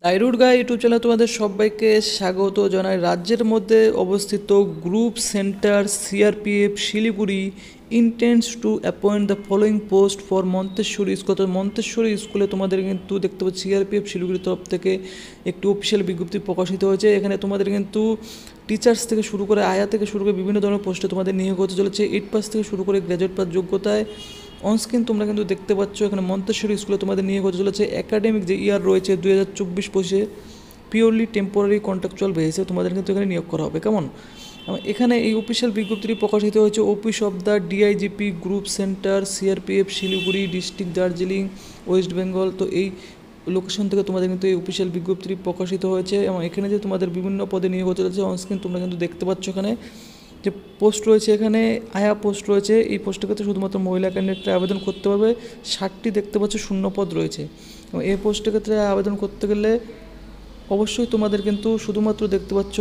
আইরুড গাই YouTube চ্যানেলে তোমাদের সবাইকে স্বাগত জানাই। রাজ্যের মধ্যে অবস্থিত group centre CRPF Siliguri intense two appoint the following post for Montessori school. তো মন্তেশ্বরী স্কুলে তোমাদের কিন্তু দেখতে পাচ্ছি সিআরপিএফ শিলিগুড়ির তরফ থেকে একটি অফিসিয়াল বিজ্ঞপ্তি প্রকাশিত হয়েছে। এখানে তোমাদের কিন্তু টিচার্স থেকে শুরু করে আয়া থেকে শুরু করে বিভিন্ন ধরনের পোস্টে তোমাদের নিয়োগ হতে চলেছে। 8 পাস থেকে শুরু করে গ্র্যাজুয়েট পাস যোগ্যতায় অনস্ক্রিন তোমরা কিন্তু দেখতে পাচ্ছ এখানে মন্তেশ্বরী স্কুলে তোমাদের নিয়োগ হতে চলেছে। একাডেমিক যে ইয়ার রয়েছে 2024-25 পিওরলি টেম্পোরারি কন্ট্রাকচুয়াল বেসিসে তোমাদের কিন্তু এখানে নিয়োগ করা হবে। কেমন এখানে এই অফিসিয়াল বিজ্ঞপ্তিটি প্রকাশিত হয়েছে office of the DIGP group centre CRPF Siliguri district Darjeeling West Bengal. তো এই লোকেশন থেকে তোমাদের কিন্তু এই অফিসিয়াল বিজ্ঞপ্তিটি প্রকাশিত হয়েছে এবং এখানে যে তোমাদের বিভিন্ন পদে নিয়োগ হতে চলেছে অনস্ক্রিন তোমরা কিন্তু দেখতে পাচ্ছ। এখানে যে পোস্ট রয়েছে এখানে আয়া পোস্ট রয়েছে, এই পোস্টের ক্ষেত্রে শুধুমাত্র মহিলা ক্যান্ডিডেটরা আবেদন করতে পারবে। 60টি দেখতে পাচ্ছ শূন্য পদ রয়েছে এবং এই পোস্টের ক্ষেত্রে আবেদন করতে গেলে অবশ্যই তোমাদের কিন্তু শুধুমাত্র দেখতে পাচ্ছ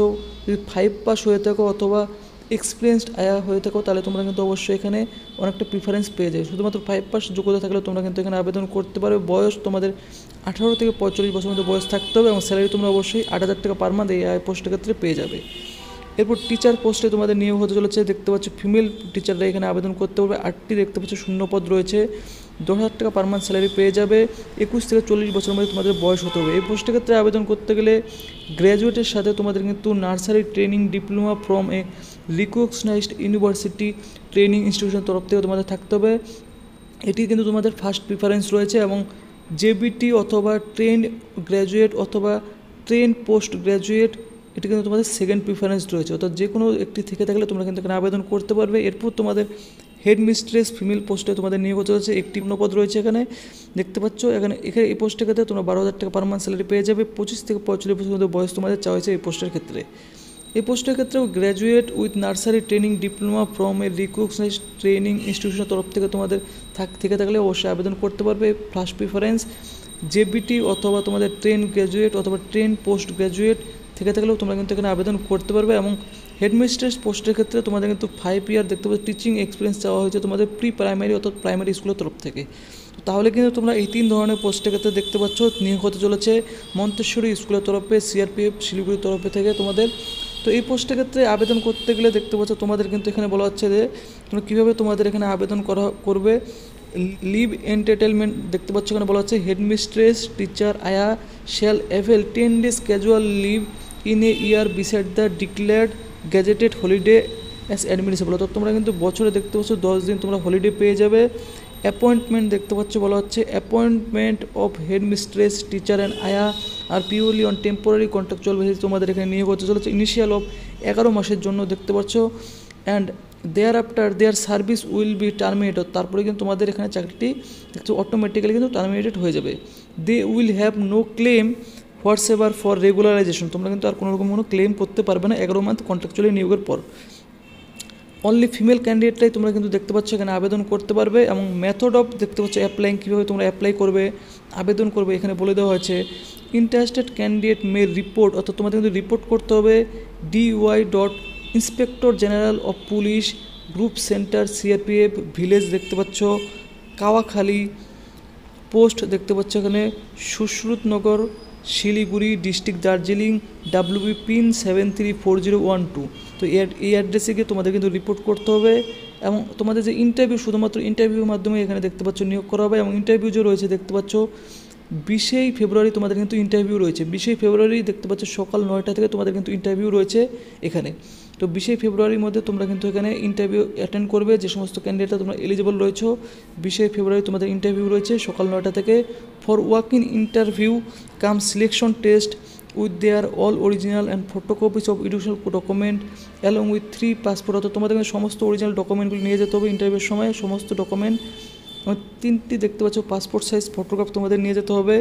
যদি 5 পাস হয়ে থাকো অথবা এক্সপিরিয়েন্সড আয়া হয়ে থাকো তাহলে তোমরা কিন্তু অবশ্যই এখানে অনেকটা প্রিফারেন্স পেয়ে যাবে। শুধুমাত্র 5 পাস যোগ্যতা থাকলে তোমরা কিন্তু এখানে আবেদন করতে পারবে। বয়স তোমাদের 18 থেকে 45 বছরের মধ্যে বয়স থাকতে হবে এবং স্যালারি তোমরা অবশ্যই 8,000 টাকা পার মান্থ এই আয় পোস্টের ক্ষেত্রে পেয়ে যাবে। এরপর টিচার পোস্টে তোমাদের নিয়োগ হতে চলেছে দেখতে পাচ্ছ ফিমেল টিচাররা এখানে আবেদন করতে পারবে। 8টি দেখতে পাচ্ছ শূন্য পদ রয়েছে। 10,000 টাকা পার মান্থ স্যালারি পেয়ে যাবে। 21 থেকে 40 বছরের মধ্যে তোমাদের বয়স হতে হবে। এই পোস্টের ক্ষেত্রে আবেদন করতে গেলে গ্র্যাজুয়েটের সাথে তোমাদের কিন্তু nursery training diploma from a recognised university training institution তরফ থেকে তোমাদের থাকতে হবে। এটি কিন্তু তোমাদের ফার্স্ট প্রিফারেন্স রয়েছে এবং জেবিটি অথবা ট্রেন্ড গ্র্যাজুয়েট অথবা ট্রেন্ড পোস্ট গ্র্যাজুয়েট এটি কিন্তু তোমাদের সেকেন্ড প্রিফারেন্স রয়েছে। অর্থাৎ যে কোনো একটি থেকে থাকলে তোমরা কিন্তু এখানে আবেদন করতে পারবে। এরপর তোমাদের হেড মিস্ট্রেস ফিমেল পোস্টে তোমাদের নিয়োগ হতে চলেছে। একটি পদ রয়েছে এখানে দেখতে পাচ্ছ। এখানে এই পোস্টের ক্ষেত্রে তোমরা 12,000 টাকা পার মান্থ স্যালারি পেয়ে যাবে। 25 থেকে 45 বছরের মধ্যে বয়স তোমাদের চাওয়া হয়েছে এই পোস্টের ক্ষেত্রে। এই পোস্টের ক্ষেত্রেও graduate with nursery training diploma from a recognised training ইনস্টিটিউশনের তরফ থেকে তোমাদের থেকে থাকলে অবশ্যই আবেদন করতে পারবে। ফার্স্ট প্রিফারেন্স জেবিটি অথবা তোমাদের ট্রেন গ্র্যাজুয়েট অথবা ট্রেন পোস্ট গ্র্যাজুয়েট থেকে থাকলেও তোমরা কিন্তু এখানে আবেদন করতে পারবে। এবং হেডমিস্ট্রেস পোস্টের ক্ষেত্রে তোমাদের কিন্তু 5 ইয়ার দেখতে পাচ্ছ টিচিং এক্সপিরিয়েন্স চাওয়া হয়েছে তোমাদের প্রি প্রাইমারি অর্থাৎ প্রাইমারি স্কুলের তরফ থেকে। তাহলে কিন্তু তোমরা এই 3 ধরনের পোস্টের ক্ষেত্রে দেখতে পাচ্ছ নিয়োগ হতে চলেছে মন্তেশ্বরী স্কুলের তরফে সিআরপিএফ শিলিগুড়ির তরফে থেকে তোমাদের। তো এই পোস্টের ক্ষেত্রে আবেদন করতে গেলে দেখতে পাচ্ছ তোমাদের কিন্তু এখানে বলা হচ্ছে যে তোমরা কীভাবে তোমাদের এখানে আবেদন করবে। লিভ এন্টারটেনমেন্ট দেখতে পাচ্ছ এখানে বলা হচ্ছে headmistress teacher ayah shall avail 10 days casual leave in a year beside the declared gazetted holiday as admissible. অর্থাৎ তোমরা কিন্তু বছরে দেখতে পাচ্ছ 10 দিন তোমরা হলিডে পেয়ে যাবে। অ্যাপয়েন্টমেন্ট দেখতে পাচ্ছ বলা হচ্ছে appointment of headmistress teacher and ayah are purely on temporary contractual basis তোমাদের এখানে নিয়োগ হতে চলেছে ইনিশিয়াল অফ 11 মাসের জন্য দেখতে পাচ্ছ। And thereafter their service will be terminated, তারপরে কিন্তু তোমাদের এখানে চাকরিটি দেখছো অটোমেটিক্যালি কিন্তু টার্মিনেটেড হয়ে যাবে। They will have no claim whatsoever for regularisation, তোমরা কিন্তু আর কোনো রকম কোনো ক্লেম করতে পারবে না 11 মান্থ কন্ট্রাকচুয়ালি নিয়োগের পর। অনলি ফিমেল ক্যান্ডিডেটরাই তোমরা কিন্তু দেখতে পাচ্ছ এখানে আবেদন করতে পারবে। এবং মেথড অফ দেখতে পাচ্ছ অ্যাপ্লাইং কীভাবে তোমরা অ্যাপ্লাই করবে আবেদন করবে এখানে বলে দেওয়া হয়েছে। ইন্টারেস্টেড ক্যান্ডিডেট মে রিপোর্ট, অর্থাৎ তোমাদের কিন্তু রিপোর্ট করতে হবে DY inspector general of police group centre CRPF village দেখতে পাচ্ছ কাওয়াখালী পোস্ট দেখতে পাচ্ছ এখানে Sushrutnagar Siliguri district Darjeeling WB pin 734012। তো এই অ্যাড্রেসে গিয়ে তোমাদের কিন্তু রিপোর্ট করতে হবে। এবং তোমাদের যে ইন্টারভিউ শুধুমাত্র ইন্টারভিউর মাধ্যমে এখানে দেখতে পাচ্ছ নিয়োগ করা হবে। এবং ইন্টারভিউ যে রয়েছে দেখতে পাচ্ছ 20 ফেব্রুয়ারি তোমাদের কিন্তু ইন্টারভিউ রয়েছে। 20 ফেব্রুয়ারি দেখতে পাচ্ছ সকাল 9টা থেকে তোমাদের কিন্তু ইন্টারভিউ রয়েছে এখানে। তো 20 ফেব্রুয়ারির মধ্যে তোমরা কিন্তু এখানে ইন্টারভিউ অ্যাটেন্ড করবে। যে সমস্ত ক্যান্ডিডেটরা তোমরা এলিজিবল রয়েছো 20 ফেব্রুয়ারি তোমাদের ইন্টারভিউ রয়েছে সকাল 9টা থেকে। For walk in interview cum selection test with their all original and photocopies of educational document along with 3 passport, অর্থাৎ তোমাদের সমস্ত অরিজিনাল ডকুমেন্টগুলি নিয়ে যেতে হবে ইন্টারভিউর সময়। সমস্ত ডকুমেন্ট 3টি দেখতে পাচ্ছ পাসপোর্ট সাইজ ফটোগ্রাফ তোমাদের নিয়ে যেতে হবে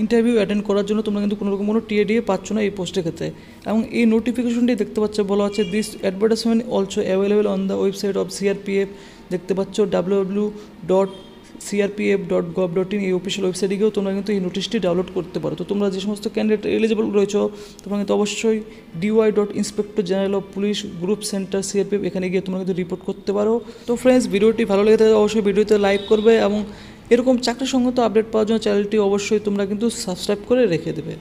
ইন্টারভিউ অ্যাটেন্ড করার জন্য। তোমরা কিন্তু কোনো রকম কোনো টিএডিএ পাচ্ছ না এই পোস্টের ক্ষেত্রে। এবং এই নোটিফিকেশনটি দেখতে পাচ্ছ বলা হচ্ছে this advertisement also available on the website of CRPF দেখতে পাচ্ছ www.crpf.gov.in এই অফিসিয়াল ওয়েবসাইটে গিয়েও তোমরা কিন্তু এই নোটিশটি ডাউনলোড করতে পারো। তো তোমরা যে সমস্ত ক্যান্ডিডেট এলিজিবল রয়েছো তোমরা কিন্তু অবশ্যই DY inspector general of police group centre CRPF এখানে গিয়ে তোমরা কিন্তু রিপোর্ট করতে পারো। তো ফ্রেন্ডস ভিডিওটি ভালো লেগে থাকে অবশ্যই ভিডিওতে লাইক করবে এবং এরকম চাকরি সংক্রান্ত আপডেট পাওয়ার জন্য চ্যানেলটি অবশ্যই তোমরা কিন্তু সাবস্ক্রাইব করে রেখে দেবে।